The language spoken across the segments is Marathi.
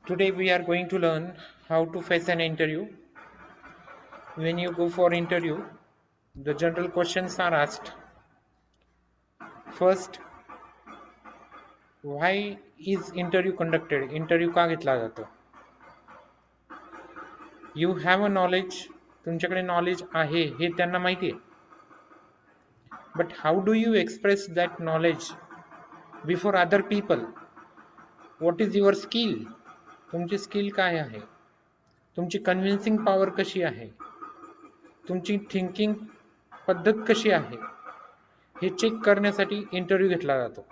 Today we are going to learn how to face an interview. When you go for interview, the general questions are asked. First, why is interview conducted? Interview का घेतला जातो? You have a knowledge, तुमच्याकडे knowledge आहे हे त्यांना माहिती आहे. But how do you express that knowledge before other people? What is your skill? तुमची स्किल काय आहे? तुमची कन्व्हिन्सिंग पॉवर कशी आहे? तुमची थिंकिंग पद्धत कशी आहे? हे चेक करण्यासाठी इंटरव्ह्यू घेतला जातो.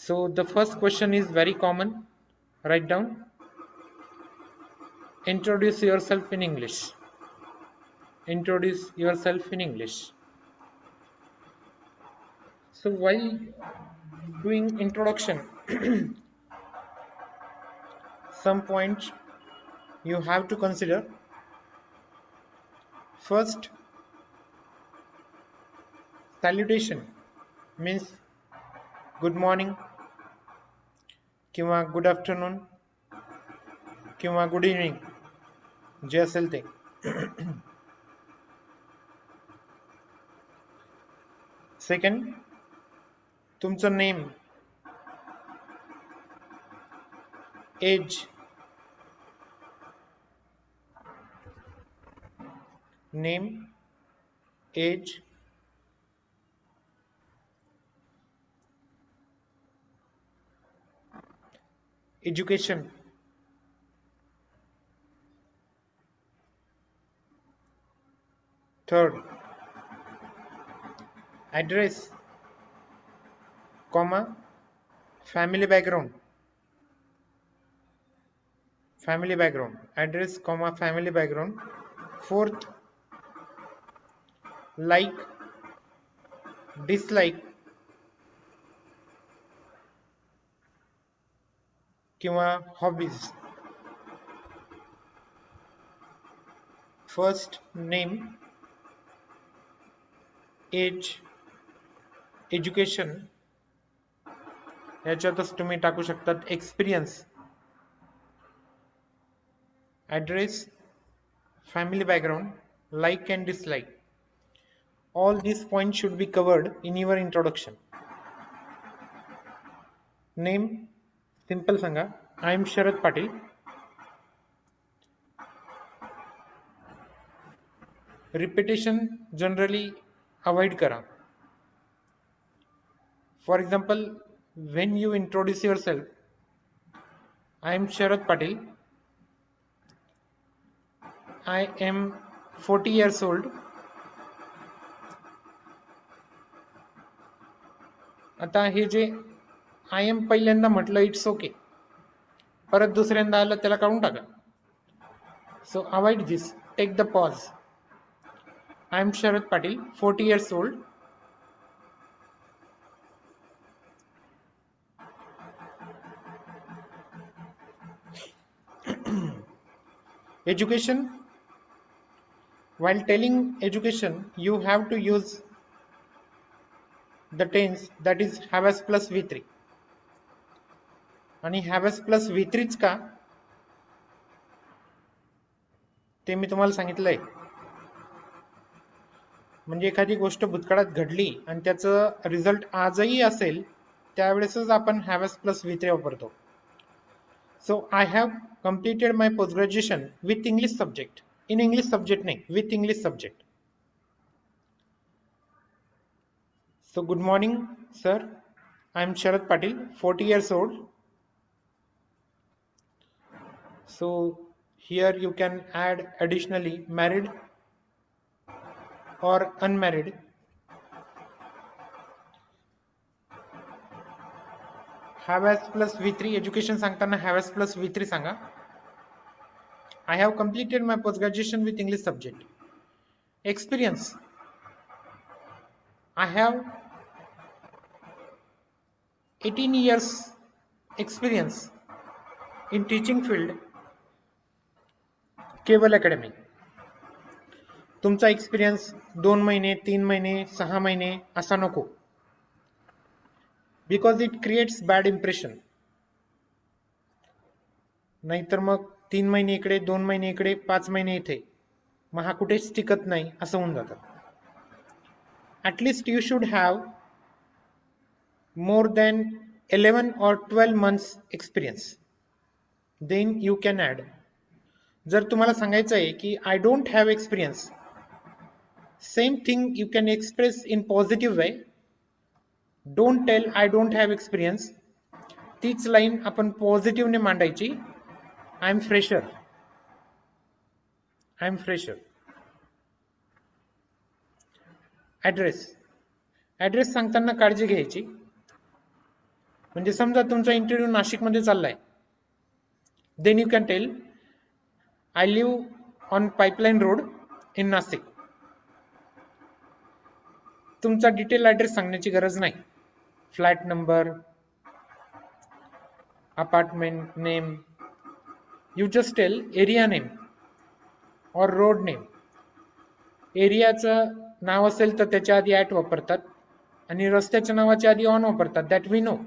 So the first question is very common. Write down. Introduce yourself in English. Introduce yourself in English. So while doing introduction, some points you have to consider. First, salutation means good morning किंवा गुड आफ्टरनून किंवा गुड इव्हनिंग जे असेल ते. सेकंड, तुमचं name, age, name, age, education, third, address, comma, family background, address, comma, family background. Fourth, like, dislike किंवा hobbies. First, name, age, education, याच्यातच तुम्ही टाकू शकतात experience, address, family background, like and dislike. All these points should be covered in your introduction. Name, simple सांगा, I am Sharad Patil. Repetition generally avoid करा. For example, when you introduce yourself, I am Sharad Patil. I am 40 years old. आता हे जे I am पहिल्यांदा म्हटलं इट्स ओके, परत दुसऱ्यांदा आलं त्याला काढून टाका. So avoid this. Take the pause. I am Sharad Patil, 40 years old. Education. While telling education, you have to use the tense that is has plus V3. आणि has plus V3 का ते मी तुम्हाला सांगितलंय. म्हणजे एखादी गोष्ट भूतकाळात घडली आणि त्याचं रिझल्ट आजही असेल त्यावेळेसच आपण has plus V3 वापरतो. So I have completed my post graduation with English subject. In English subject नाही, with English subject. So good morning, sir. I am Sharad Patil, 40 years old. So here you can add additionally married or unmarried. Have plus V3 education सांगताना have plus V3 सांगा. I have completed my post graduation with English subject. Experience. I have 18 years experience in teaching field, केवल अकॅडमी. तुमचा एक्सपिरियन्स 2 महिने, 3 महिने, 6 महिने असा नको. Because it creates bad impression. नाहीतर मग 3 महिने इकडे, 2 महिने इकडे, 5 महिने इथे, मग हा कुठेच टिकत नाही असं होऊन जातं. At least you should have more than 11 or 12 months experience, then you can add. जर तुम्हाला सांगायचं आहे की I don't have experience, same thing you can express in positive way. Don't tell I don't have experience. तीच लाईन आपण पॉझिटिव्हने मांडायची. I am fresher. I am fresher. ॲड्रेस सांगताना काळजी घ्यायची. म्हणजे समजा तुमचा इंटरव्ह्यू नाशिकमध्ये चाललाय, then you can tell I live on pipeline road in Nashik. तुमचा डिटेल ॲड्रेस सांगण्याची गरज नाही. Flat number, apartment name, you just tell area name और रोड नेम. एरियाचं नाव असेल तर त्याच्या आधी ॲट वापरतात आणि रस्त्याच्या नावाच्या आधी ऑन वापरतात. That we know.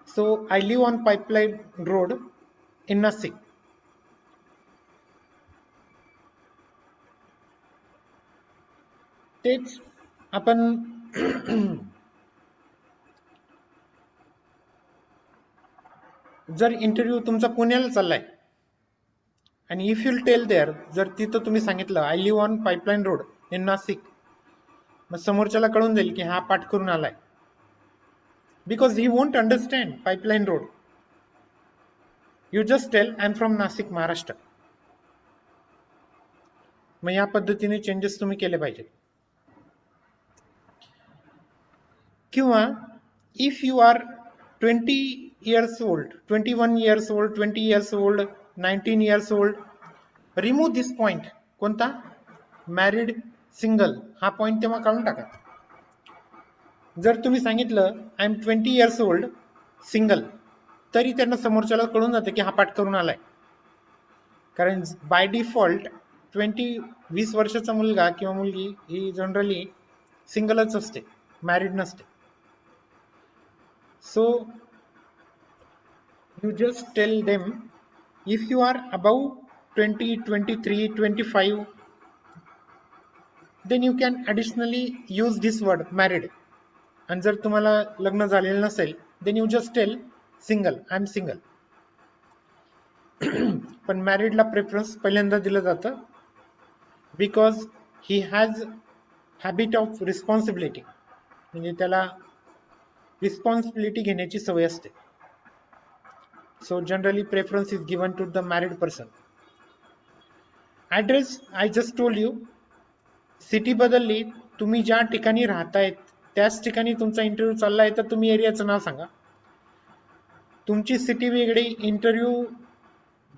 So I live on Pipeline Road in Nasik. तेच आपण जर इंटरव्ह्यू तुमचा पुण्याला चाललाय आणि इफ यू टेल देअर, जर तिथं तुम्ही सांगितलं I live on pipeline road in Nashik, मग समोरच्याला कळून जाईल की हा पाठ करून आलाय. Because he won't understand pipeline road. You just tell I'm from Nasik, Maharashtra. मग या पद्धतीने चेंजेस तुम्ही केले पाहिजे. किंवा if you are 20 years old, 21 years old, 20 years old, 19 years old, remove this point. कोणता? मॅरिड, सिंगल, हा पॉइंट तेव्हा काढून टाका. जर तुम्ही सांगितलं I am 20 years old single, तरी त्यांना समोरच्याला कळून जातं की हा पाठ करून आलाय. कारण बाय डिफॉल्ट 20 वर्षाचा मुलगा किंवा मुलगी ही जनरली सिंगलच असते, मॅरिड नसते. So you just tell them if you are about 20, 23, 25, then you can additionally use this word married. आणि जर तुम्हाला लग्न झालेलं नसेल, then you just tell single, I am single. पण मॅरिडला प्रेफरन्स पहिल्यांदा दिलं जातं because he has habit of responsibility. म्हणजे त्याला रिस्पॉन्सिबिलिटी घेण्याची सवय असते. So generally preference is given to the married person. Address I just told you. City बदलली, तुम्ही ज्या ठिकाणी राहतायत त्याच ठिकाणी तुमचा इंटरव्ह्यू चाललाय तर तुम्ही एरियाचं नाव सांगा. तुमची सिटी वेगळी, इंटरव्ह्यू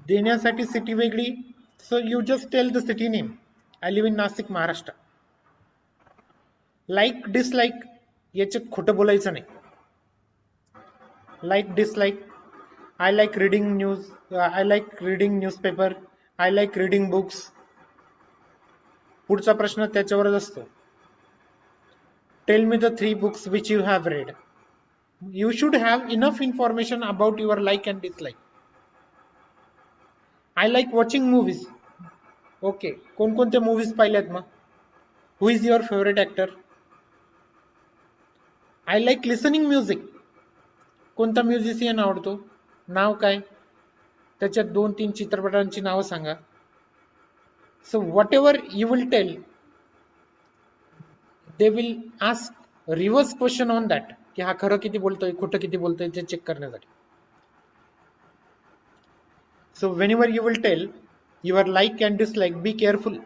देण्यासाठी सिटी वेगळी. So you just tell the city name. I live in Nashik, Maharashtra. Like dislike याच्यात खोटं बोलायचं नाही. Like dislike, I like reading news, I like reading newspaper, I like reading books. पुढचा प्रश्न त्याच्यावरच असतो. Tell me the 3 books which you have read. You should have enough information about your like and dislike. I like watching movies. Okay, कोणकोणते movies पाहिल्यात मग? Who is your favorite actor? I like listening music. कोणता म्युझिशियन आवडतो? नाव काय? त्याच्यात 2-3 चित्रपटांची नावं सांगा. So whatever you will tell, they will ask reverse question on that की हा खरं किती बोलतोय, खोटं किती बोलतोय ते चेक करण्यासाठी. So whenever you will tell your like and dislike, be careful.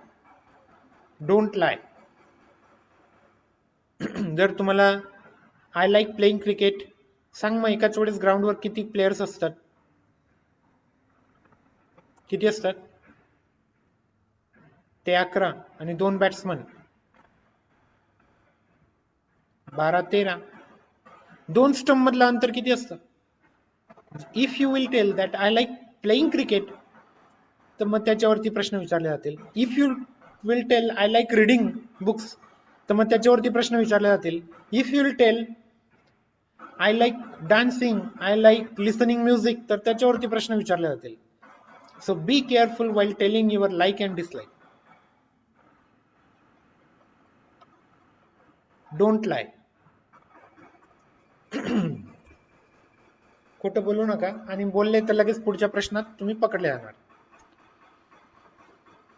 Don't lie. जर तुम्हाला आय लाईक प्लेइंग क्रिकेट, सांग मग एकाच वेळेस ग्राउंडवर किती प्लेयर्स असतात? किती असतात? ते 11 आणि 2 बॅट्समन 12-13. 2 स्टंप मधलं अंतर किती असतं? If you will tell that I like playing cricket, तर मग त्याच्यावरती प्रश्न विचारले जातील. If you will tell I like reading books, तर मग त्याच्यावरती प्रश्न विचारले जातील. If you will tell I like dancing, I like listening music, तर त्याच्यावरती प्रश्न विचारले जातील. So be careful while telling your like and dislike. Don't lie. खोटं बोलू नका, आणि बोलले तर लगेच पुढच्या प्रश्नात तुम्ही पकडले जाणार.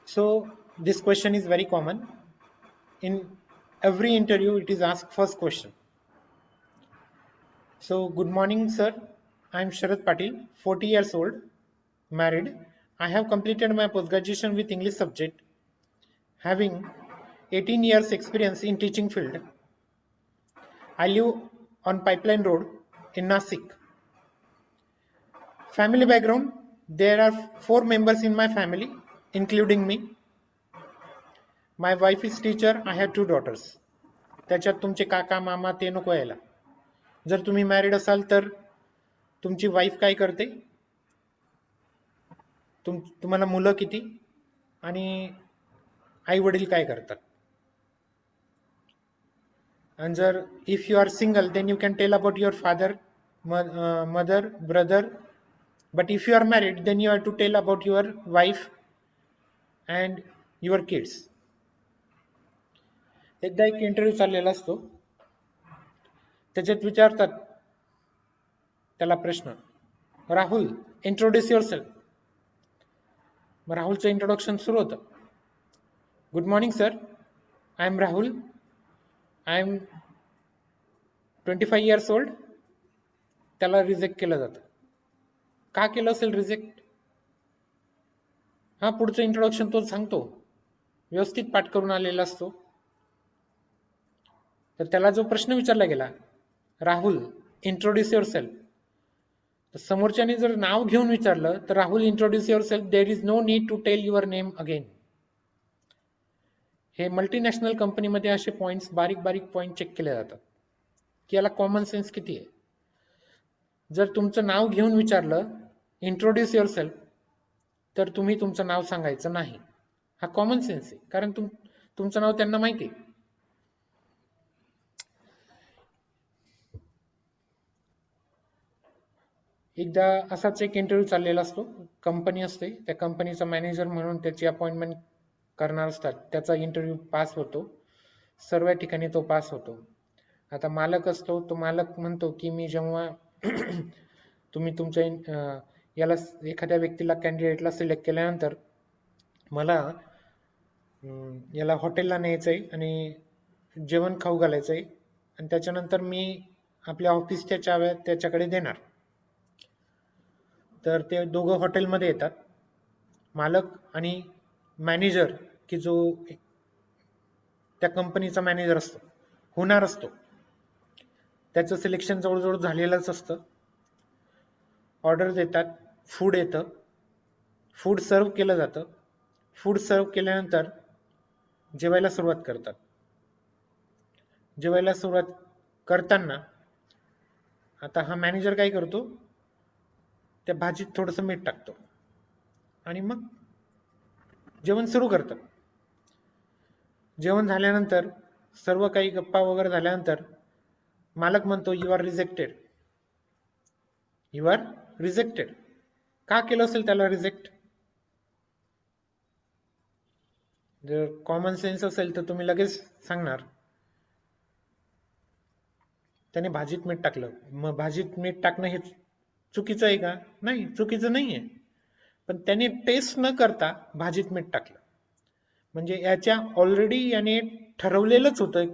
So this question is very common. In every interview it is asked first question. So good morning sir, I am Sharad Patil, 40 years old, married. I have completed my post graduation with English subject, having 18 years experience in teaching field. I live on Pipeline Road in Nasik. Family background, there are 4 members in my family including me. My wife is teacher, I have 2 daughters. त्याच्यात तुमचे काका मामा ते नको यायला. जर तुम्ही मॅरिड असाल तर तुमची वाईफ काय करते, तुम्हाला मुलं किती, आणि आई वडील काय करतात. आणि जर if you are single then you can tell about your father, mother, brother. But if you are married then you have to tell about your wife and your kids. एकदा एक इंटरव्ह्यू चाललेला असतो, त्याच्यात विचारतात त्याला प्रश्न, राहुल इंट्रोड्यूस युअर सेल्फ. मग राहुलचं इंट्रोडक्शन सुरू होतं. Good morning sir, I am Rahul, I am 25 years old. त्याला रिजेक्ट केलं जातं. का केलं असेल रिजेक्ट? हा पुढचं इंट्रोडक्शन तो सांगतो, व्यवस्थित पाठ करून आलेला असतो. तर त्याला जो प्रश्न विचारला गेला, राहुल इंट्रोड्यूस युअर सेल्फ, तर समोरच्याने जर नाव घेऊन विचारलं तर Rahul introduce yourself, there is no need to tell your name again. हे मल्टीनॅशनल कंपनीमध्ये असे पॉइंट्स, बारीक बारीक पॉइंट चेक केले जातात की याला कॉमन सेन्स किती आहे. जर तुमचं नाव घेऊन विचारलं इंट्रोड्यूस युअर सेल्फ, तर तुम्ही तुमचं नाव सांगायचं नाही. हा कॉमन सेन्स आहे, कारण तुमचं नाव त्यांना माहिती आहे. एकदा असाच एक इंटरव्ह्यू चाललेला असतो, कंपनी असते, त्या कंपनीचा मॅनेजर म्हणून त्याची अपॉइंटमेंट करणार असतात, त्याचा इंटरव्ह्यू पास होतो, सर्व ठिकाणी तो पास होतो. आता मालक असतो, तो मालक म्हणतो की मी जेव्हा तुम्ही तुमच्या याला एखाद्या व्यक्तीला, कॅन्डिडेटला सिलेक्ट केल्यानंतर मला याला हॉटेलला न्यायचंय आणि जेवण खाऊ घालायचंय, आणि त्याच्यानंतर मी आपल्या ऑफिसच्या चाव्या त्याच्याकडे देणार. तर ते दोघं हॉटेलमध्ये येतात, मालक आणि मॅनेजर, की जो त्या कंपनीचा मॅनेजर असतो, होणार असतो, त्याचं सिलेक्शन जवळजवळ झालेलंच असतं. ऑर्डर देतात, फूड येतं, फूड सर्व केलं जातं. फूड सर्व केल्यानंतर जेवायला सुरुवात करतात. जेवायला सुरुवात करताना आता हा मॅनेजर काय करतो, त्या भाजीत थोडंसं मीठ टाकतो आणि मग जेवण सुरू करतात. जेवण झाल्यानंतर सर्व काही गप्पा वगैरे झाल्यानंतर मालक म्हणतो you are rejected, you are rejected. का केलं असेल त्याला रिजेक्ट? जर कॉमन सेन्स असेल तर तुम्ही लगेच सांगणार त्याने भाजीत मीठ टाकलं. मग भाजीत मीठ टाकणं हे चुकीचं आहे का? नाही, चुकीचं नाही आहे, पण त्याने टेस्ट न करता भाजीत मीठ टाकलं, म्हणजे याच्या ऑलरेडी याने ठरवलेलंच होतं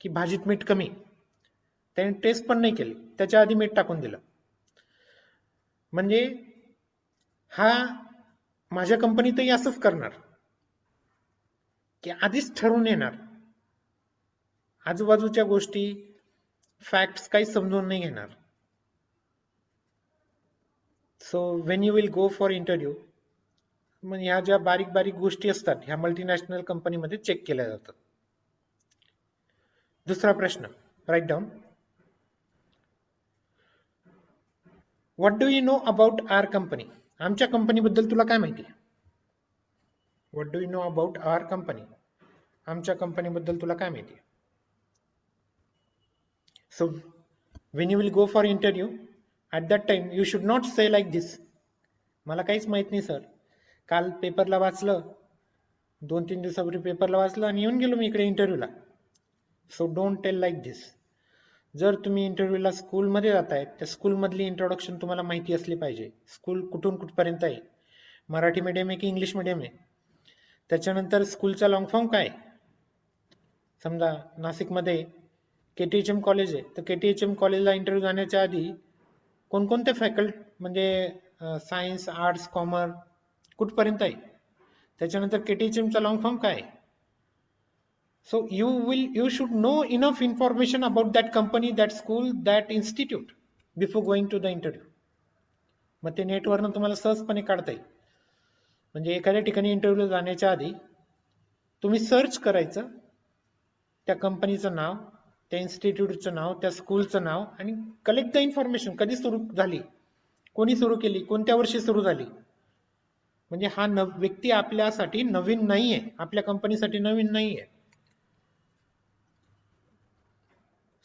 की भाजीत मीठ कमी, त्याने टेस्ट पण नाही केली, त्याच्या आधी मीठ टाकून दिलं. म्हणजे हा माझ्या कंपनीतही असंच करणार की आधीच ठरवून येणार, आजूबाजूच्या गोष्टी, फॅक्ट्स काही समजून नाही घेणार. So when you will go for interview, मग ह्या ज्या बारीक बारीक गोष्टी असतात ह्या मल्टीनॅशनल कंपनीमध्ये चेक केल्या जातात. दुसरा प्रश्न, write down. What do you know about our company? आमच्या कंपनीबद्दल तुला काय माहिती आहे? What do you know about our company? आमच्या कंपनीबद्दल तुला काय माहिती आहे? So when you will go for interview, at that time you should not say like this, मला काहीच माहित नाही सर, काल पेपरला वाचलं, 2-3 दिवसापूर्वी पेपरला वाचलं आणि येऊन गेलो मी इकडे इंटरव्ह्यूला. सो डोंट टेल लाईक दिस. जर तुम्ही इंटरव्ह्यूला स्कूलमध्ये जाताय, त्या स्कूलमधली इंट्रोडक्शन तुम्हाला माहिती असली पाहिजे. स्कूल कुठून कुठपर्यंत आहे, मराठी मीडियम आहे की इंग्लिश मीडियम आहे, त्याच्यानंतर स्कूलचा लॉंग फॉर्म काय. समजा नाशिकमध्ये KTHM कॉलेज आहे, तर KTHM कॉलेजला इंटरव्ह्यू जाण्याच्या आधी कोणकोणते फॅकल्टी म्हणजे सायन्स, आर्ट्स, कॉमर्स कुठपर्यंत आहे, त्याच्यानंतर KTHM चा लॉंग फॉर्म काय. So you should know enough information about that company, that school, that institute before going to the interview. मग ते नेटवरनं तुम्हाला सहजपणे काढता येईल. म्हणजे एखाद्या ठिकाणी इंटरव्ह्यूला जाण्याच्या आधी तुम्ही सर्च करायचं त्या कंपनीचं नाव, त्या इन्स्टिट्यूटचं नाव, त्या स्कूलचं नाव, आणि कलेक्ट द इन्फॉर्मेशन. कधी सुरू झाली, कोणी सुरू केली, कोणत्या वर्षी सुरू झाली. म्हणजे हा व्यक्ती आपल्यासाठी नवीन नाहीये, आपल्या कंपनीसाठी नवीन नाहीये.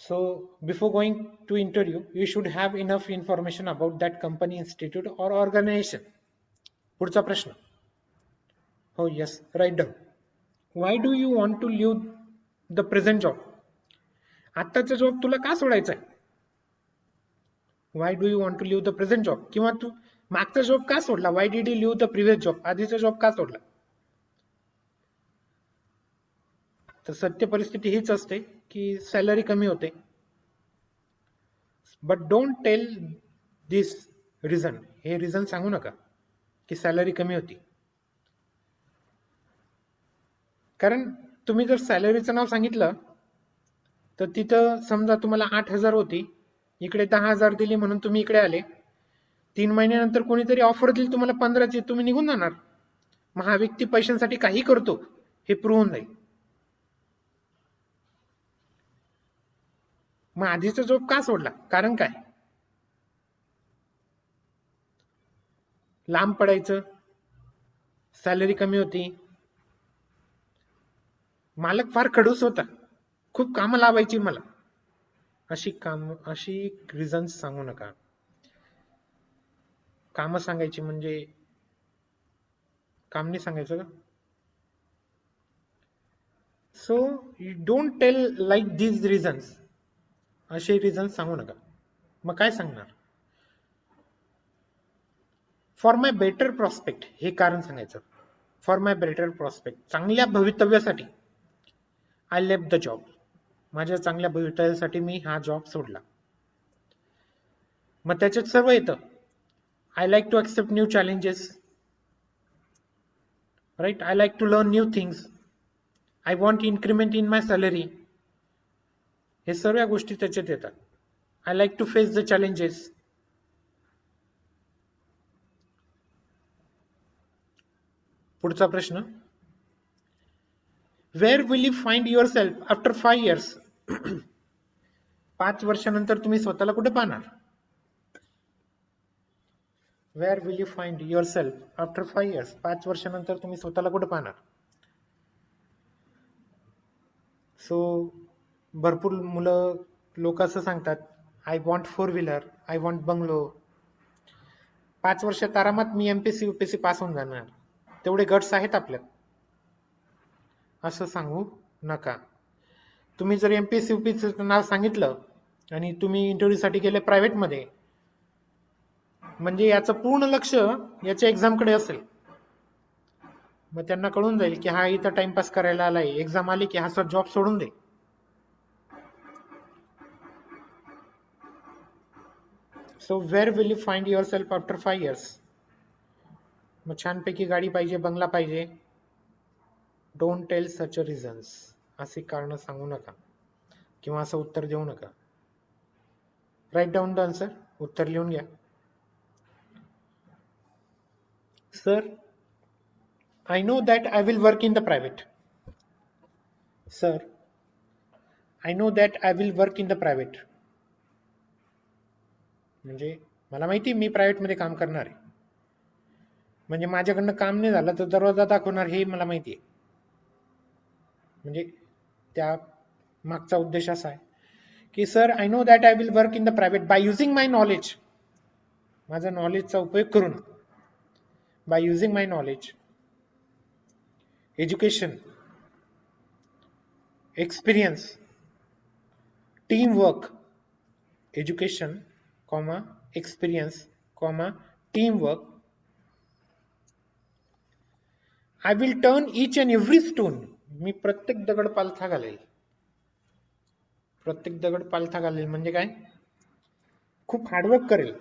So before going to interview, you should have enough information about that company, institute or organization. पुढचा प्रश्न. हो, yes, write down. Why do you want to leave the present job? आत्ताचा जॉब तुला का सोडायचा आहे? Why do you want to leave the present job? किंवा तू मागचा जॉब का सोडला? Why did you leave the previous job? आधीचा जॉब का सोडला? तर सत्य परिस्थिती हीच असते की सॅलरी कमी होते. But don't tell this reason. हे रिझन सांगू नका की सॅलरी कमी होती. कारण तुम्ही जर सॅलरीचं नाव सांगितलं तर तिथं समजा तुम्हाला 8,000 होती, इकडे 10,000 दिली म्हणून तुम्ही इकडे आले. 3 महिन्यानंतर कोणीतरी ऑफर दिली तुम्हाला 15ची, तुम्ही निघून जाणार. मग हा व्यक्ती पैशांसाठी काही करतो हे प्रूव्ह होऊन जाईल. मग आधीचा जॉब का सोडला? कारण काय? लांब पडायचं, सॅलरी कमी होती, मालक फार खडूस होता, खूप कामं लावायची मला. अशी रिझन्स सांगू नका. कामं सांगायची म्हणजे काम नाही सांगायचं का? So you don't tell like these reasons. असे रिझन्स सांगू नका. मग काय सांगणार? फॉर माय बेटर प्रॉस्पेक्ट, हे कारण सांगायचं. फॉर माय बेटर प्रॉस्पेक्ट, चांगल्या भवितव्यासाठी आय लेफ्ट द जॉब. माझ्या चांगल्या भवितव्यासाठी मी हा जॉब सोडला. मग त्याच्यात सर्व येतं. I like to accept new challenges, right. I like to learn new things. I want increment in my salary. हे सर्व गोष्टी त्याच्यात येतात. I like to face the challenges. पुढचा प्रश्न. Where will you find yourself after 5 years? 5 वर्षानंतर तुम्ही स्वतःला कुठे पाहणार? Where will you find yourself after 5 years? 5 वर्षानंतर तुम्ही स्वतःला कुठे पाहणार? सो भरपूर लोक असं सांगतात, I want 4 wheeler, I want bungalow. 5 वर्षात आरामात मी MPSC UPSC पास होऊन जाणार, तेवढे गट्स आहेत आपल्यात, असं सांगू नका. तुम्ही जर MPSC UPSC नाव सांगितलं आणि तुम्ही इंटरव्ह्यूसाठी गेले प्रायव्हेटमध्ये, म्हणजे याचं पूर्ण लक्ष याच्या एक्झामकडे असेल. मग त्यांना कळून जाईल की हा इथं टाइमपास करायला आलाय, एक्झाम आली की हा जॉब सोडून दे. So where will you find yourself after 5 years? मग छानपैकी गाडी पाहिजे, बंगला पाहिजे. Don't tell such reasons. असे कारण सांगू नका किंवा असं उत्तर देऊ नका. Write down the answer. उत्तर लिहून घ्या. Sir, I know that I will work in the private. Sir, I know that I will work in the private. म्हणजे मला माहिती मी प्रायव्हेट मध्ये काम करणार आहे. म्हणजे माझ्याकडनं काम नाही झालं तर दरवाजा दाखवणार, हे मला माहिती आहे. म्हणजे त्या मागचा उद्देश असा आहे की sir I know that I will work in the private by using my knowledge, माझा नॉलेजचा उपयोग करून, by using my knowledge, education, experience, team work, education comma experience comma team work, I will turn each and every stone, मी प्रत्येक दगड पालथा घालेल. प्रत्येक दगड पालथा घालेल म्हणजे काय, खूप हार्डवर्क करेल.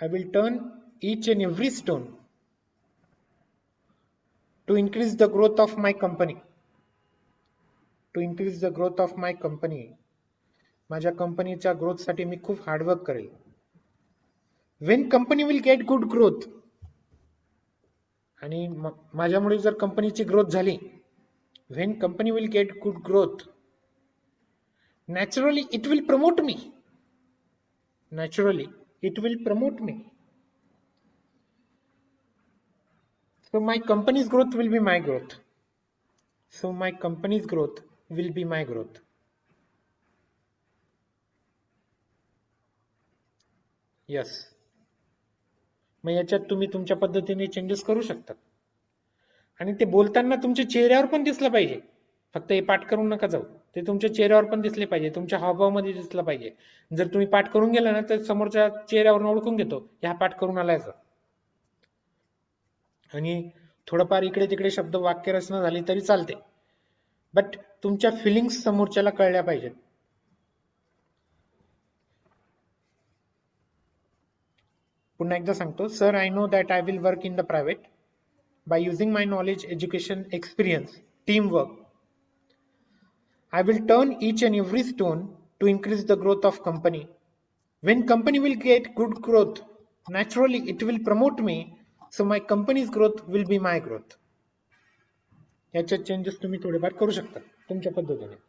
I will turn each and every stone to increase the growth of my company, to increase the growth of my company, माझ्या कंपनीच्या ग्रोथसाठी मी खूप हार्डवर्क करेल. When company will get good growth, आणि माझ्यामुळे जर कंपनीची ग्रोथ झाली, when company will get good growth, naturally it will promote me, naturally it will promote me, so my company's growth will be my growth, so my company's growth will be my growth. Yes, मग याच्यात तुम्ही तुमच्या पद्धतीने चेंजेस करू शकता, आणि ते बोलताना तुमच्या चेहऱ्यावर पण दिसलं पाहिजे. फक्त हे पाठ करून नका जाऊ, ते तुमच्या चेहऱ्यावर पण दिसले पाहिजे, तुमच्या हावभावामध्ये दिसलं पाहिजे. जर तुम्ही पाठ करून गेला ना तर समोरच्या चेहऱ्यावरून ओळखून घेतो ह्या पाठ करून आलायचा. आणि थोडंफार इकडे तिकडे शब्द वाक्य रचना झाली तरी चालते, बट तुमच्या फिलिंग्स समोरच्याला कळल्या पाहिजेत. पुन्हा एकदा सांगतो, sir I know that I will work in the private by using my knowledge, education, experience, teamwork, I will turn each and every stone to increase the growth of company. When company will get good growth, naturally it will promote me, so my company's growth will be my growth. याच्यात चेंजेस तुम्ही थोडेफार करू शकता तुमच्या पद्धतीने.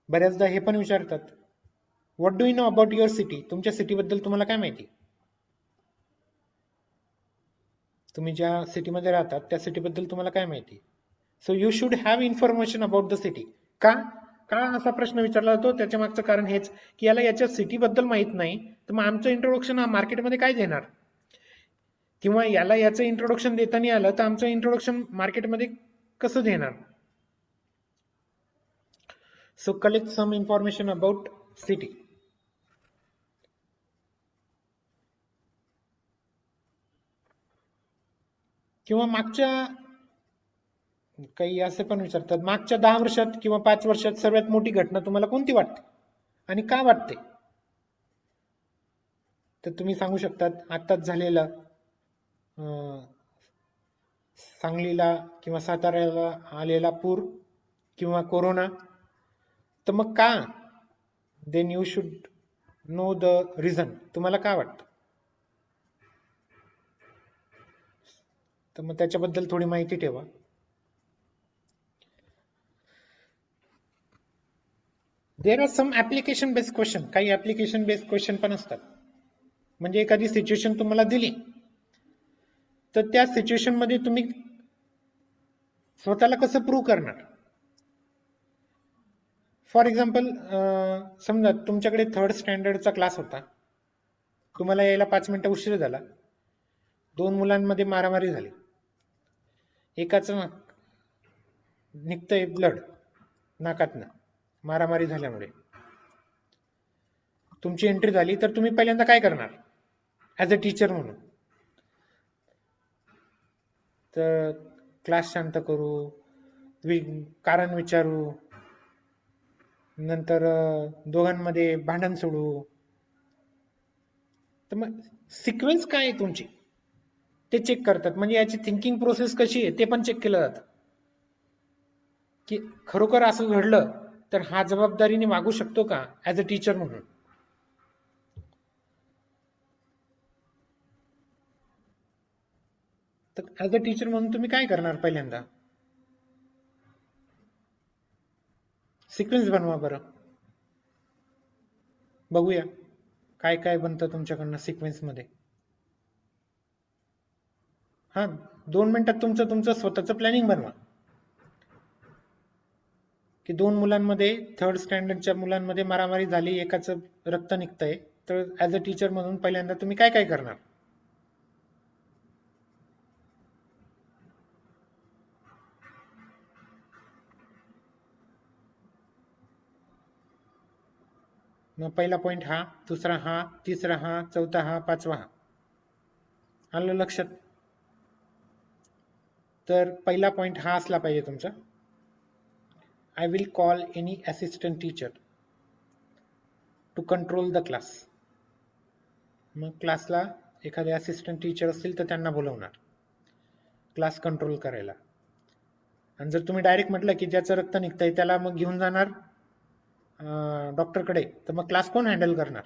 बऱ्याचदा हे पण विचारतात, what do you know about your city, तुमच्या सिटीबद्दल तुम्हाला काय माहिती, तुम्ही ज्या सिटीमध्ये राहतात त्या सिटीबद्दल तुम्हाला काय माहिती. So you should have information about the city. का का असा प्रश्न विचारला जातो, त्याच्या मागचं कारण हेच की याला याच्या सिटीबद्दल माहित नाही, तर मग आमचं इंट्रोडक्शन मार्केटमध्ये काय देणार, किंवा याला याचं इंट्रोडक्शन देता नाही आलं तर आमचं इंट्रोडक्शन मार्केटमध्ये कसं देणार. So collect some information about city. किंवा मागच्या काही असे पण विचारतात, मागच्या 10 वर्षात किंवा 5 वर्षात सर्वात मोठी घटना तुम्हाला कोणती वाटते आणि का वाटते. तर तुम्ही सांगू शकतात आत्ताच झालेला सांगलीला किंवा साताऱ्याला आलेला पूर किंवा कोरोना. तर मग का, then you should know the reason, तुम्हाला काय वाटतं. तर मग त्याच्याबद्दल थोडी माहिती ठेवा. There are some application based question, काही ऍप्लिकेशन बेस्ड क्वेश्चन पण असतात. म्हणजे एखादी सिच्युएशन तुम्हाला दिली तर त्या सिच्युएशन मध्ये तुम्ही स्वतःला कसं प्रूव्ह करणार. फॉर एक्झाम्पल, समजा तुमच्याकडे 3rd स्टँडर्डचा क्लास होता, तुम्हाला यायला 5 मिनिटं उशीर झाला, 2 मुलांमध्ये मारामारी झाली, एकाचं निघतंय ब्लड नाकातनं मारामारी झाल्यामुळे, तुमची एंट्री झाली, तर तुम्ही पहिल्यांदा काय करणार ऍज अ टीचर म्हणून. तर क्लास शांत करू, कारण विचारू, नंतर दोघांमध्ये भांडण सोडू. तर मग सिक्वेन्स काय आहे तुमची ते चेक करतात. म्हणजे याची थिंकिंग प्रोसेस कशी आहे ते पण चेक केलं जातं, की खरोखर असं घडलं तर हा जबाबदारीने वागू शकतो का ऍज अ टीचर म्हणून. तर ऍज अ टीचर म्हणून तुम्ही काय करणार, पहिल्यांदा सिक्वेन्स बनवा बरं, बघूया. काय काय बनतं तुमच्याकडनं सिक्वेन्समध्ये? हा, 2 मिनिटात तुमचं तुमचं स्वतःचं प्लॅनिंग बनवा की 2 मुलांमध्ये, 3rd स्टँडर्डच्या मुलांमध्ये मारामारी झाली, एकाचं रक्त निघतंय, तर ऍज अ टीचर म्हणून पहिल्यांदा तुम्ही काय काय करणार? मग पहिला पॉइंट हा, दुसरा हा, तिसरा हा, चौथा हा, पाचवा हा. आलं लक्षात? तर पहिला पॉइंट हा असला पाहिजे तुमचा, I will call any assistant teacher to control the class. मग क्लासला एखादे असिस्टंट टीचर असतील तर त्यांना बोलवणार क्लास कंट्रोल करायला. आणि जर तुम्ही डायरेक्ट म्हटलं की ज्याचं रक्त निघतंय त्याला मग घेऊन जाणार डॉक्टरकडे, तर मग क्लास कोण हँडल करणार?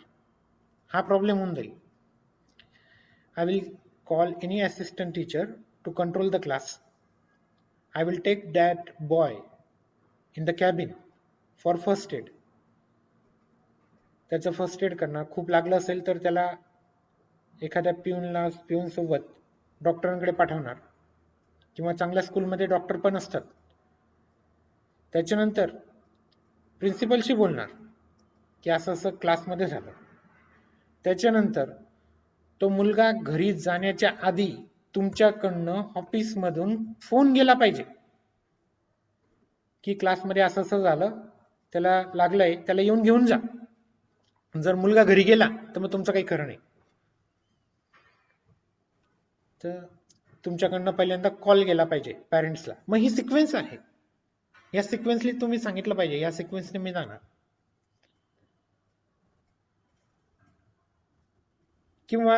हा प्रॉब्लेम होऊन जाईल. I will call any assistant teacher to control the class. I will take that boy in the cabin for first aid. त्याचं फर्स्ट एड करणार. खूप लागलं असेल तर त्याला एखाद्या पिऊन सोबत डॉक्टरांकडे पाठवणार, किंवा चांगल्या स्कूलमध्ये डॉक्टर पण असतात. त्याच्यानंतर प्रिन्सिपलशी बोलणार की असं असं क्लासमध्ये झालं. त्याच्यानंतर तो मुलगा घरी जाण्याच्या आधी तुमच्याकडनं ऑफिसमधून फोन गेला पाहिजे की क्लासमध्ये असं असं झालं, त्याला लागलंय, त्याला येऊन घेऊन जा. जर मुलगा घरी गेला तर मग तुमचं काही खरं नाही. तर तुमच्याकडनं पहिल्यांदा कॉल गेला पाहिजे पॅरेंट्सला. मग ही सिक्वेन्स आहे, या सिक्वेन्सली तुम्ही सांगितलं पाहिजे या सिक्वेन्सने मी जाणार. किंवा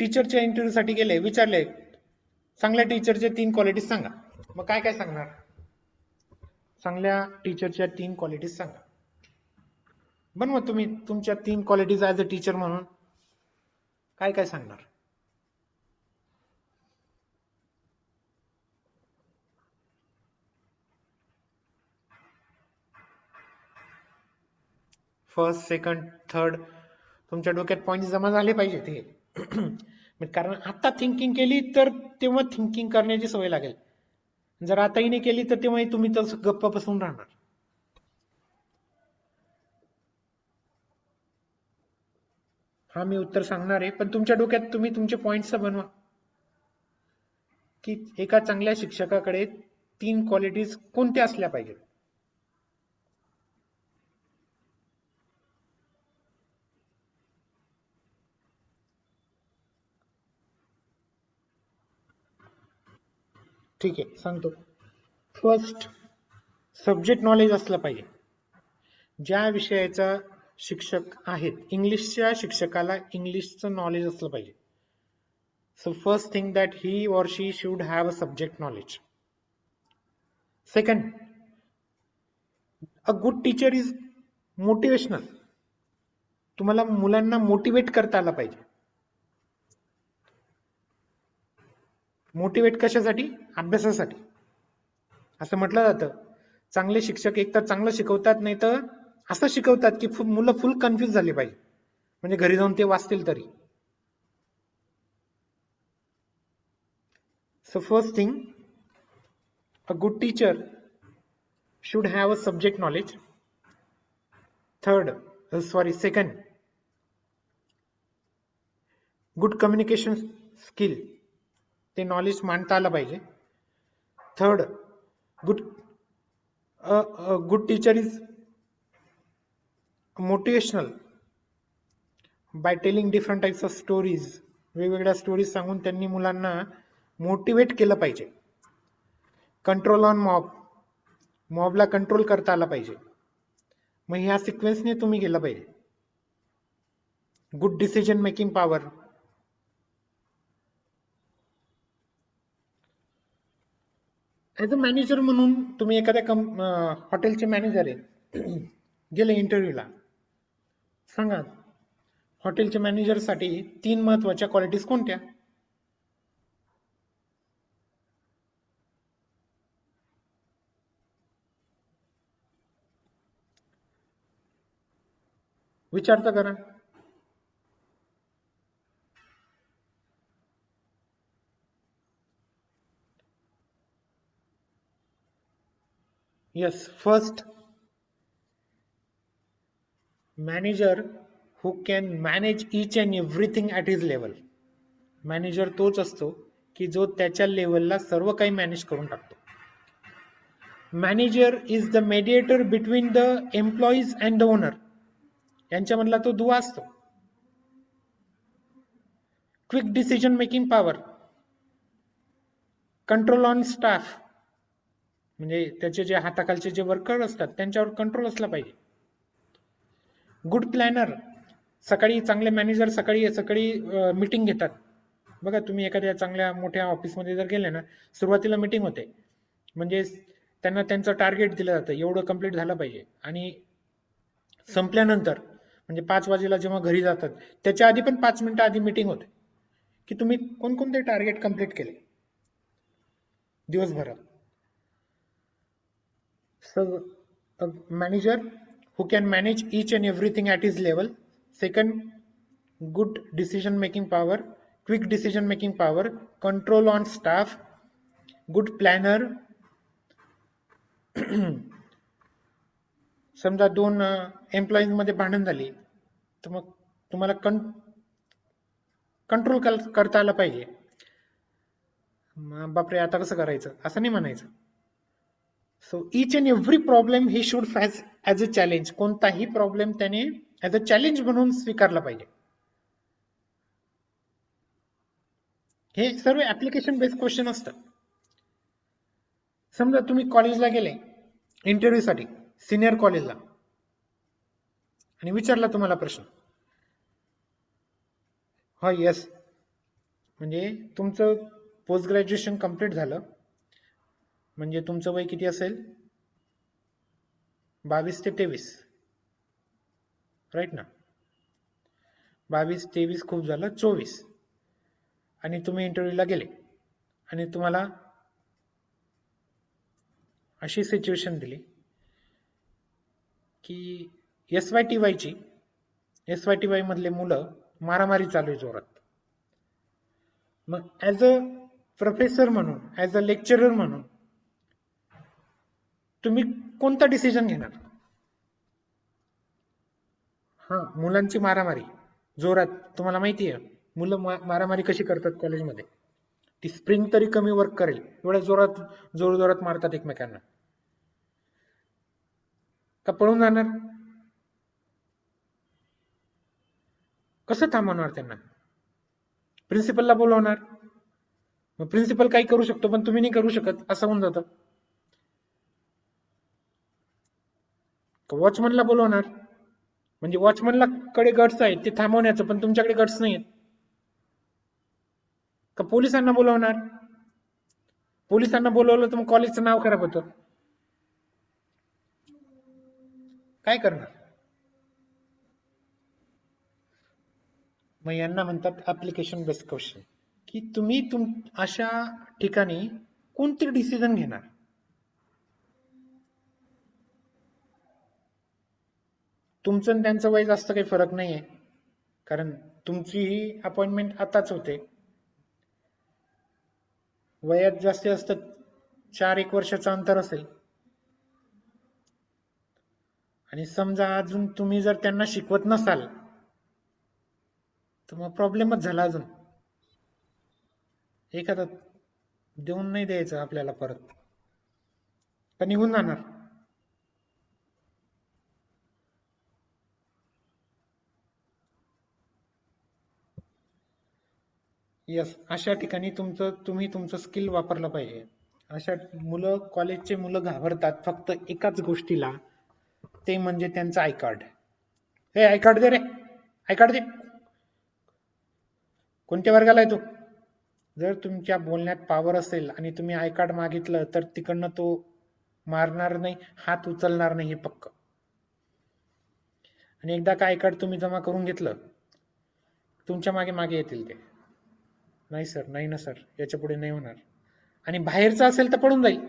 टीचरच्या इंटरव्ह्यूसाठी गेले, विचारले चांगल्या टीचरचे 3 क्वालिटीज सांगा. मग काय काय सांगणार? चांगल्या टीचरच्या 3 क्वालिटीज सांगा. बनवा तुम्ही तुमच्या 3 क्वालिटीज ऍज अ टीचर म्हणून. काय काय सांगणार? फर्स्ट, सेकंड, थर्ड, तुमच्या डोक्यात पॉईंट जमा झाले पाहिजे ते. कारण आता थिंकिंग केली तर तेव्हा थिंकिंग करण्याची सवय लागेल. जर आताही नाही केली तर तेव्हाही तुम्ही तसं गप्प बसून राहणार. हा मी उत्तर सांगणार आहे, पण तुमच्या डोक्यात तुम्ही तुमचे पॉइंट्स बनवा की एका चांगल्या शिक्षकाकडे 3 क्वालिटीज कोणत्या असल्या पाहिजेत. ठीक आहे, सांगतो. फर्स्ट, सब्जेक्ट नॉलेज असलं पाहिजे. ज्या विषयाचा शिक्षक आहेत, इंग्लिशच्या शिक्षकाला इंग्लिशचं नॉलेज असलं पाहिजे. So first thing that he or she should have a subject knowledge. Second, a good teacher is motivational. तुम्हाला मुलांना मोटिवेट करता आलं पाहिजे. मोटिवेट कशासाठी? अभ्यासासाठी. असं म्हटलं जातं चांगले शिक्षक एकतर चांगलं शिकवतात, नाही तर असं शिकवतात की मुलं फुल कन्फ्युज झाली पाहिजे, म्हणजे घरी जाऊन ते वाचतील तरी. So first thing, a good teacher should have a subject knowledge. Second, good communication skill, ते नॉलेज मांडता आलं पाहिजे. Third, good teacher is motivational by telling different types of stories. वेगवेगळ्या स्टोरीज सांगून त्यांनी मुलांना मोटिवेट केलं पाहिजे. कंट्रोल ऑन मॉबला कंट्रोल करता आला पाहिजे. मग ह्या सिक्वेन्सने तुम्ही गेलं पाहिजे. Good decision making power. As a manager म्हणून तुम्ही एखाद्या हॉटेलचे मॅनेजर आहे, गेले इंटरव्ह्यूला, सांगा हॉटेलच्या मॅनेजरसाठी 3 महत्वाच्या क्वालिटीज कोणत्या? विचार तर करा. Yes, first manager who can manage each and everything at his level. Manager तोच असतो की जो त्याच्या लेवलला सर्व काही मॅनेज करून टाकतो. Manager is the mediator between the employees and the owner. यांच्यामधला तो दुवा असतो. Quick decision making power, control on staff, म्हणजे त्याचे जे हाताखालचे जे वर्कर असतात त्यांच्यावर कंट्रोल असला पाहिजे. गुड प्लॅनर, सकाळी चांगले मॅनेजर सकाळी मीटिंग घेतात. बघा तुम्ही एखाद्या चांगल्या मोठ्या ऑफिसमध्ये जर गेले ना, सुरुवातीला मीटिंग होते, म्हणजे त्यांना त्यांचं टार्गेट दिलं जातं, एवढं कंप्लीट झालं पाहिजे. आणि संपल्यानंतर म्हणजे 5 वाजेला जेव्हा घरी जातात त्याच्या आधी पण 5 मिनिटं आधी मीटिंग होते की तुम्ही कोणकोणते टार्गेट कंप्लीट केले दिवसभरात. So a manager who can manage each and everything at his level. Second, good decision making power, quick decision making power, control on staff, good planner. समजा 2 एम्प्लॉईज मध्ये भांडण झाली तर मग तुम्हाला कंट्रोल करता आलं पाहिजे. बापरे आता कसं करायचं असं नाही म्हणायचं. So each and every problem he should face as a challenge. कोणताही प्रॉब्लेम त्याने ॲज अ चॅलेंज म्हणून स्वीकारला पाहिजे. हे सर्व ऍप्लिकेशन बेस्ड क्वेश्चन असतात. समजा तुम्ही कॉलेजला गेले इंटरव्ह्यूसाठी, सिनियर कॉलेजला, आणि विचारला तुम्हाला प्रश्न, हा येस, म्हणजे तुमचं पोस्ट ग्रॅज्युएशन कंप्लीट झालं, म्हणजे तुमचं वय किती असेल, 22 ते 23, राईट ना. 22 23 खूप झालं, 24, आणि तुम्ही इंटरव्ह्यूला गेले आणि तुम्हाला अशी सिच्युएशन दिली की SYTY मधले मुलं मारामारी चालू आहे जोरात. मग ऍज अ प्रोफेसर म्हणून, ऍज अ लेक्चरर म्हणून तुम्ही कोणता डिसिजन घेणार? हा, मुलांची मारामारी जोरात, तुम्हाला माहिती आहे मुलं मारामारी कशी करतात कॉलेजमध्ये, ती स्प्रिंग तरी कमी वर्क करेल एवढ्या जोरात मारतात एकमेकांना. का पळून जाणार? कसं थांबवणार त्यांना? प्रिन्सिपलला बोलवणार. मग प्रिन्सिपल काही करू शकतो पण तुम्ही नाही करू शकत, असं होऊन जातं. वॉचमनला बोलवणार, म्हणजे वॉचमनला कडे गट्स आहेत ते थांबवण्याचं, पण तुमच्याकडे गट्स नाही आहेत. का पोलिसांना बोलवणार? पोलिसांना बोलवलं तर मग कॉलेजचं नाव खराब होतं. काय करणार? मग यांना म्हणतात ऍप्लिकेशन बेस्ड क्वेश्चन, की तुम्ही अशा ठिकाणी कोणते डिसिजन घेणार? तुमचं आणि त्यांचं वय जास्त काही फरक नाहीये, कारण तुमची ही अपॉइंटमेंट आताच होते. वयात जास्तीत जास्त 4-1 वर्षाचं अंतर असेल. आणि समजा अजून तुम्ही जर त्यांना शिकवत नसाल तर मग प्रॉब्लेमच झाला. अजून एखादा देऊन नाही द्यायचं आपल्याला परत, तर निघून जाणार. यस, अशा ठिकाणी तुम्ही तुमचं स्किल वापरलं पाहिजे. अशा कॉलेजचे मुलं घाबरतात फक्त एकाच गोष्टीला, ते म्हणजे त्यांचं आय कार्ड. हे आय कार्ड दे रे, आय कार्ड दे. कोणत्या वर्गाला आहे तू? जर तुमच्या बोलण्यात पॉवर असेल आणि तुम्ही आय कार्ड मागितलं तर तिकडनं तो मारणार नाही, हात उचलणार नाही, हे पक्क. आणि एकदा का आय कार्ड तुम्ही जमा करून घेतलं, तुमच्या मागे मागे येतील ते, नाही सर, नाही ना सर, याच्या पुढे नाही होणार. आणि बाहेरचं असेल तर पडून जाईल.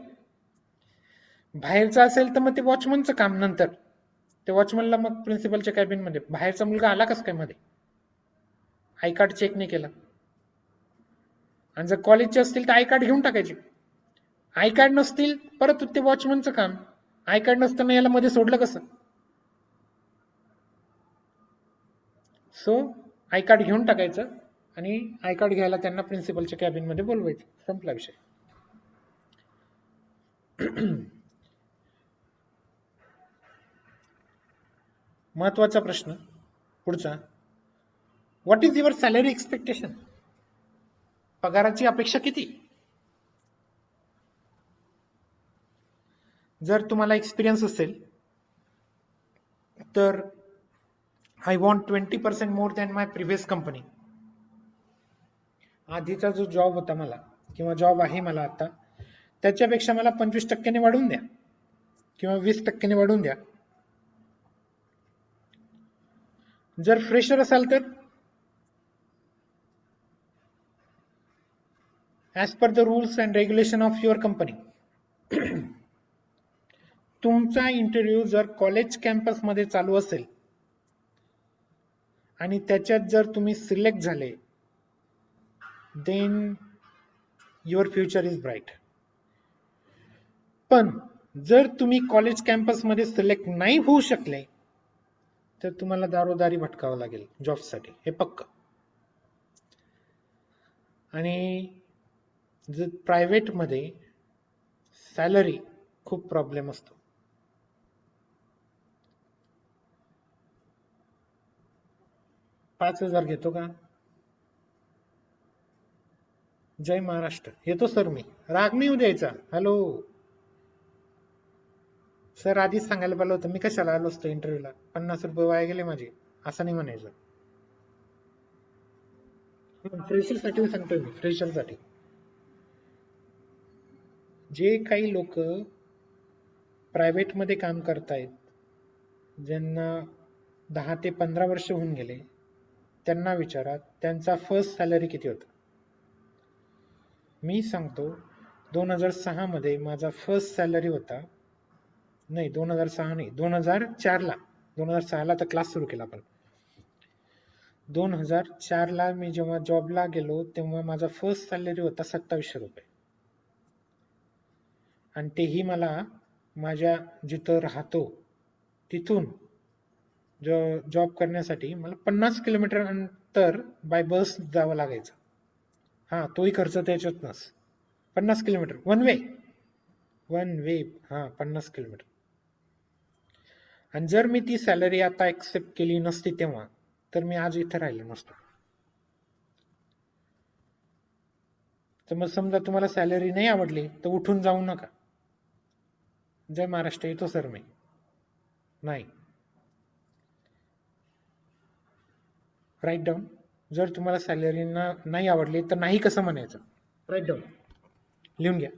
बाहेरचं असेल तर मग ते वॉचमनचं काम नंतर, त्या वॉचमनला मग प्रिन्सिपलच्या कॅबिन मध्ये बाहेरचा मुलगा आला कस काय मध्ये, आय कार्ड चेक नाही केला. आणि जर कॉलेजचे असतील तर आय कार्ड घेऊन टाकायचे. आय कार्ड नसतील परत ते वॉचमनचं काम. आय कार्ड नसताना याला मध्ये सोडलं कसं. सो आय कार्ड घेऊन टाकायचं आणि आय कार्ड घ्यायला त्यांना प्रिन्सिपलच्या कॅबिन मध्ये बोलवायचं. संपला विषय. महत्वाचा प्रश्न पुढचा, what is your salary expectation. पगाराची अपेक्षा किती. जर तुम्हाला एक्सपिरियन्स असेल तर I want 20% more than my previous company. आधीचा जो जॉब होता मला किंवा जॉब आहे मला आता, त्याच्यापेक्षा मला 25% वाढवून द्या किंवा 20% वाढवून द्या. जर फ्रेशर असाल तर as per the rules and regulation of your company. तुमचा इंटरव्ह्यू जर कॉलेज कॅम्पसमध्ये चालू असेल आणि त्याच्यात जर तुम्ही सिलेक्ट झाले, then your future is bright. पण जर तुम्ही कॉलेज कॅम्पसमध्ये सिलेक्ट नाही होऊ शकले तर तुम्हाला दारोदारी भटकावं लागेल जॉबसाठी, हे पक्क. आणि जर प्रायव्हेटमध्ये सॅलरी खूप प्रॉब्लेम असतो. $5,000 घेतो का. जय महाराष्ट्र. येतो सर मी, राग नाही द्यायचा. हॅलो सर, आधीच सांगायला पाहिलं होतं, मी कशाला आलो असतो इंटरव्ह्यूला. $50 वाया गेले माझे, असं नाही म्हणायचं. फ्रेशरसाठी सांगतोय मी, फ्रेशरसाठी. जे काही लोक प्रायव्हेटमध्ये काम करतायत, ज्यांना 10 ते 15 वर्ष होऊन गेले, त्यांना विचारा त्यांचा फर्स्ट सॅलरी किती होता. मी सांगतो 2006 मध्ये माझा फर्स्ट सॅलरी होता, नाही 2006 नाही, 2004ला. 2006ला तर क्लास सुरू केला. पण 2004ला मी जेव्हा जॉबला गेलो तेव्हा माझा फर्स्ट सॅलरी होता ₹2700. आणि तेही मला माझ्या जिथं राहतो तिथून जॉब करण्यासाठी मला 50 किलोमीटर अंतर बाय बस जावं लागायचं. हा, तोही खर्च त्याच्यातनच. 50 किलोमीटर वन वे. हा, 50 किलोमीटर. आणि जर मी ती सॅलरी आता ऍक्सेप्ट केली नसती तेव्हा, तर मी आज इथे राहिलो नसतो. तर मग समजा तुम्हाला सॅलरी नाही आवडली तर उठून जाऊ नका. जय महाराष्ट्र. येतो सर मी. नाही, राईट डाऊन. जर तुम्हाला सॅलरी नाही आवडली तर नाही कसं म्हणायचं. राईट डाऊन, लिहून घ्या.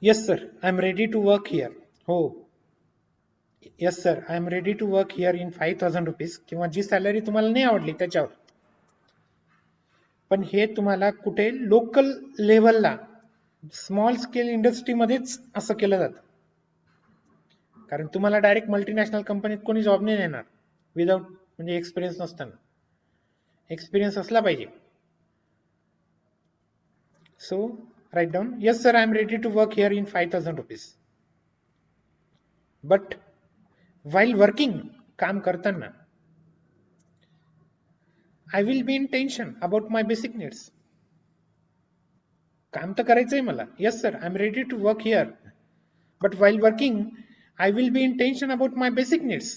Yes sir, I am ready to work here. हो, yes sir, I am ready to work here in ₹5,000 किंवा जी सॅलरी तुम्हाला नाही आवडली त्याच्यावर. पण हे तुम्हाला कुठे लोकल लेव्हलला स्मॉल स्केल इंडस्ट्रीमध्येच असं केलं जातं. कारण तुम्हाला डायरेक्ट मल्टीनॅशनल कंपनीत कोणी जॉब नाही देणार विदाउट, म्हणजे एक्सपिरियन्स नसताना. एक्सपिरियन्स असला पाहिजे. So write down. Yes sir, I am ready to work here in ₹5,000. But while working, काम करताना, I will be in tension about my basic needs. काम तर करायचंय मला. Yes sir, I am ready to work here, but while working I will be in tension about my basic needs.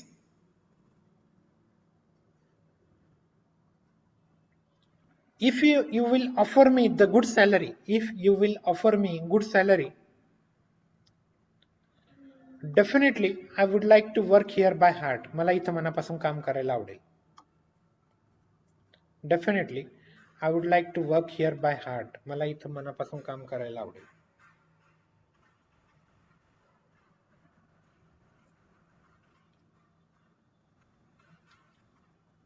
If you will offer me the good salary, if you will offer me good salary, definitely I would like to work here by heart. मला इथं मनापासून काम करायला आवडेल. Definitely I would like to work here by heart. मला इथं मनापासून काम करायला आवडेल.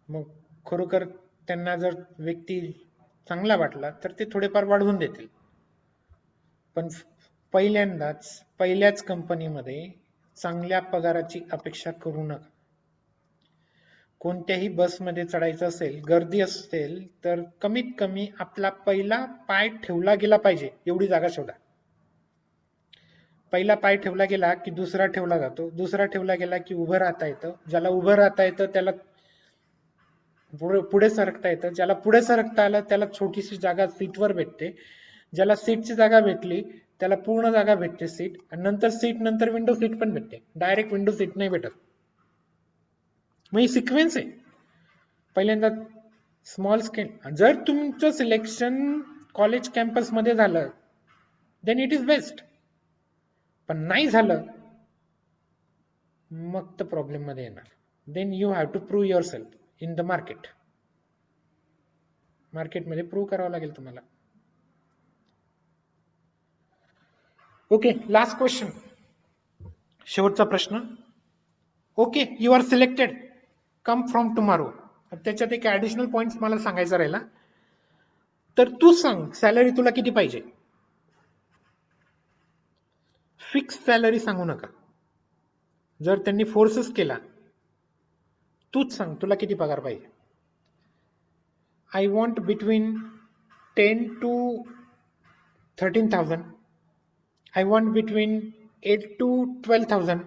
मग खरोखर त्यांना जर व्यक्ती चांगला वाटला तर ते थोडेफार वाढवून देतील. पण पहिल्याच कंपनीमध्ये चांगल्या पगाराची अपेक्षा करू नका. कोणत्याही बसमध्ये चढायचं असेल, गर्दी असेल, तर कमीत कमी आपला पहिला पाय ठेवला गेला पाहिजे एवढी जागा शोधा. पहिला पाय ठेवला गेला की दुसरा ठेवला जातो, दुसरा ठेवला गेला की उभं राहता येतं, ज्याला उभं राहता येतं त्याला पुढे सरकता येतं, ज्याला पुढे सरकता आलं त्याला छोटीशी जागा सीटवर भेटते, ज्याला सीटची जागा भेटली त्याला पूर्ण जागा भेटते सीट, आणि नंतर सीट नंतर विंडो सीट पण भेटते, डायरेक्ट विंडो सीट नाही भेटत. मग ही सिक्वेन्स आहे. पहिल्यांदा स्मॉल स्केल. जर तुमचं सिलेक्शन कॉलेज कॅम्पस मध्ये झालं देन इट इज बेस्ट, पण नाही झालं मग तर प्रॉब्लेम मध्ये येणार. Then you have to prove yourself in the market. मार्केटमध्ये प्रूव्ह करावं लागेल तुम्हाला. ओके, लास्ट क्वेश्चन, शेवटचा प्रश्न. Okay, you are selected, come from tomorrow. त्याच्यात एक ऍडिशनल पॉइंट मला सांगायचा राहिला. तर तू सांग सॅलरी तुला किती पाहिजे. फिक्स सॅलरी सांगू नका. जर त्यांनी फोर्सेस केला, तूच सांग तुला किती पगार पाहिजे. I want between 10 to 13,000. I want between 8 to 12,000.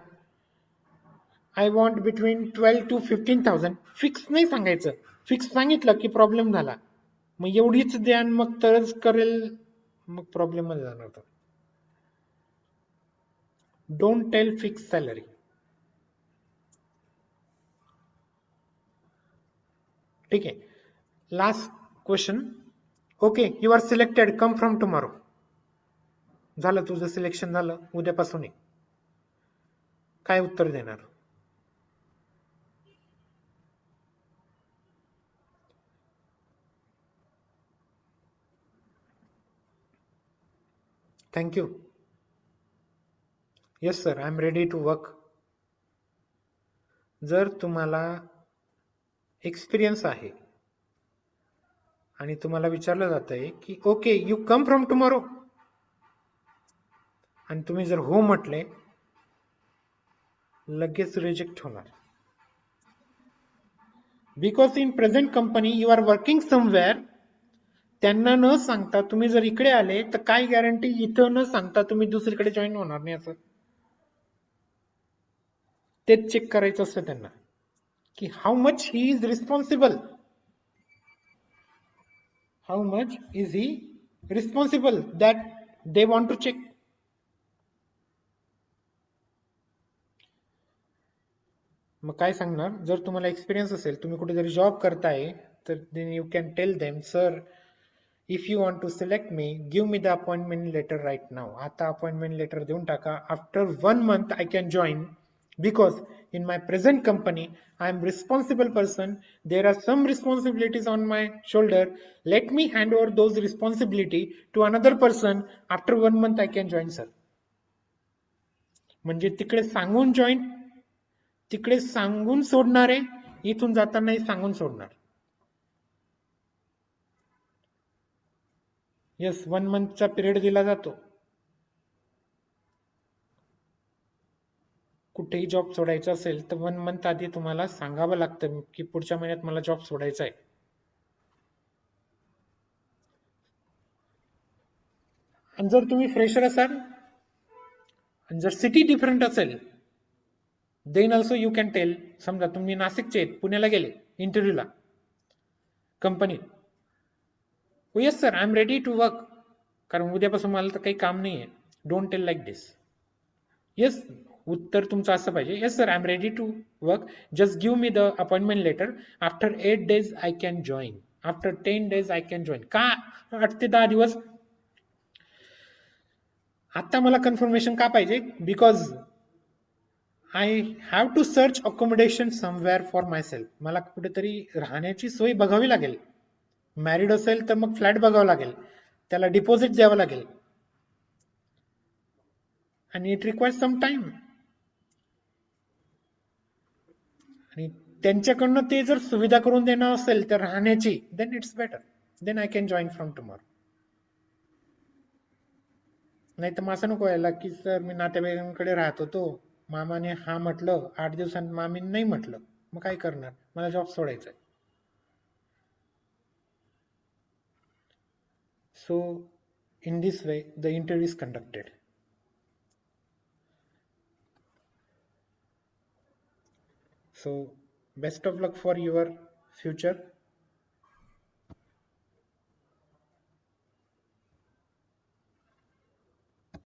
I want between 12 to 15,000. Fix नाही सांगायचं. फिक्स सांगितलं की प्रॉब्लेम झाला. मग एवढीच द्या मग तरच करेल, मग प्रॉब्लेम मध्ये जाणार. तर डोंट टेल फिक्स सॅलरी. ठीक आहे. Last question. Okay, you are selected, come from tomorrow. झालं तुझं सिलेक्शन झालं, उद्यापासून काय उत्तर देणार. Thank you. Yes sir, I am ready to work. जर तुम्हाला एक्सपिरियन्स आहे आणि तुम्हाला विचारलं जात आहे की okay you come from tomorrow, आणि तुम्ही जर हो म्हटले, लगेच रिजेक्ट होणार. Because in present company you are working somewhere. त्यांना न सांगता तुम्ही जर इकडे आले तर काय गॅरंटी इथं न सांगता तुम्ही दुसरीकडे जॉईन होणार नाही, असं तेच चेक करायचं असतं त्यांना की how much he is responsible. How much is he responsible, that they want to check. मग काय सांगणार. जर तुम्हाला एक्सपिरियन्स असेल, तुम्ही कुठेतरी जॉब करताय, तर then you can tell them sir if you want to select me, give me the appointment letter right now. आता अपॉइंटमेंट लेटर देऊन टाका. After 1 month I can join, because in my present company I am responsible person, there are some responsibilities on my shoulder, let me hand over those responsibility to another person, after 1 month I can join sir. म्हणजे तिकडे सांगून जॉईन, तिकडे सांगून सोडणारे, इथून जातानाही सांगून सोडणार. यस, 1 monthचा पिरियड दिला जातो. कुठेही जॉब सोडायचा असेल तर 1 month आधी तुम्हाला सांगावं लागतं की पुढच्या महिन्यात मला जॉब सोडायचा आहे. आणि जर तुम्ही फ्रेशर असाल आणि जर सिटी डिफरंट असेल, then also you can tell. समजा तुम्ही नाशिकचे आहेत, पुण्याला गेले इंटरव्ह्यूला कंपनीत, yes sir I am ready to work, कारण उद्यापासून मला तर काही काम नाही आहे. Don't tell like this. Yes, उत्तर तुमचं असं पाहिजे, yes sir I am ready to work, just give me the appointment letter, after 8 days I can join, after 10 days I can join. का 8 ते 10 दिवस? आता मला कन्फर्मेशन का पाहिजे? Because I have to search accommodation somewhere for myself. मला कुठेतरी राहण्याची सोय बघावी लागेल. मॅरिड असेल तर मग फ्लॅट बघावं लागेल, त्याला डिपॉझिट द्यावं लागेल, आणि इट रिक्वायर्स सम टाइम. आणि त्यांच्याकडनं ते जर सुविधा करून देणं असेल तर राहण्याची, then it's better, then I can join from tomorrow. नाही तर मग असं नको व्हायला की सर मी नातेवाईकांकडे राहत होतो, मामाने हा म्हटलं, 8 दिवसांत मामीने नाही म्हटलं, मग काय करणार? मला जॉब सोडायचा आहे. So in this way the interview is conducted. So best of luck for your future.